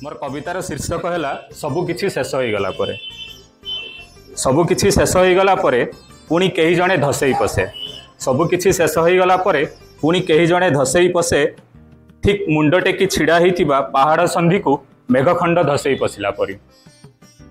मोर कवितार शीर्षक है सबुकिछि शेष हो गला परे। सबुकिछि शेष हो गला परे पुणी केही जणे धसई पसे। सबुकिछि शेष हो गला परे पुणी केही जणे धसई पसे। ठीक मुंड टेकी छिड़ा होइतिबा पहाड़ संधि को मेघखंड धसई पशिला परी।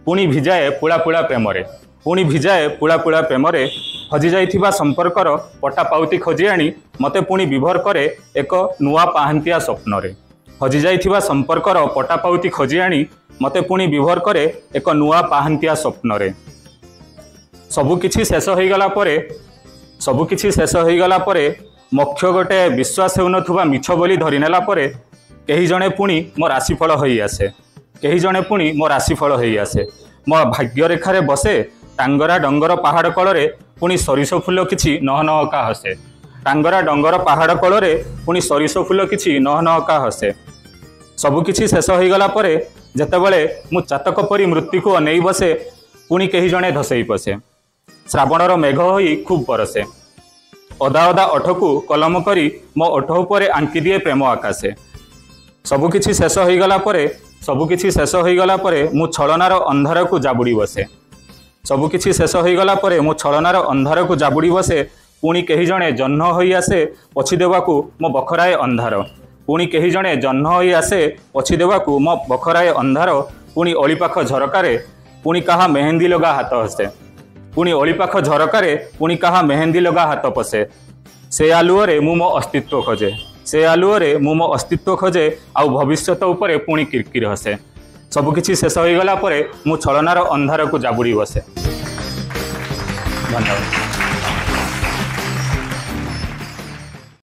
पुणी भिजाए पुला पुला प्रेमरे। पुणी भिजाए पुला पुला प्रेमरे। हजि जाइथिबा संपर्कर पटा पाउती खोजी आनी मते पुणी विभोर करे एक नुआ पाहांतिया स्वप्नरे। हजि जाइथिबा संपर्कर पटा पाउती खोजी आनी मते पुणी विभोर करे एक नुआ पाहांतिया स्वप्नरे। सबुकिछि शेष हो गला परे सबुकिछि शेष हो गला परे मोक्ष गोटे विश्वास होउनथुबा मिछ बोली धरि नेला परे केही जणे पुणी मो राशिफल होई आसे। केही जणे पुणी मो राशिफल होई आसे। मो भाग्य रेखारे बसे टांगरा डंगर पहाड़ कलरे पुणी सरिष फूल किछि नह नहका हसे। टांगरा डंगर पहाड़ कलरे पुणी सरिष फूल किछि नह नहका हसे। सबुकिछि शेष हो गला परे जेतेबेले मु चातक परी मृत्यु को अनेई बसे पुणी केही जणे धसई पसे। श्रावणर मेघ होई खूब बरसे। ओदा ओदा ओठकू कलम करी मो ओठ उपरे आंकी दिए प्रेम आकाशे। सबुकिछि शेष हो गला परे सबुकिछि शेष हो गला परे मु छलनार अंधार को जाबुड़ी बसे। सबुकिछि शेष हो गला परे मु छलनार अंधार को जाबुड़ी बसे। पुणी केही जणे जह्न होई आसे पछि देवाकू मो बखराए अंधार। पुणी केही जणे जह्न होई आसे पछि देवाकू मो बखराए अंधार। पुणी ओळीपाख झरकारे पुणी कहा मेहंदी लगा हाथ हसे। पुणी ओळीपाख झरकारे पुणी कहा मेहंदी लगा हाथ पसे। से आलुओरे मु मो अस्तित्व खोजे। से आलुओरे मु मो अस्तित्व खोजे आउ भविष्यत उपरे पुणी किरकिर हसे। सबुकिछि शेष हो गला परे मु छलनार अंधार को जाबुड़ी बसे। धन्यवाद।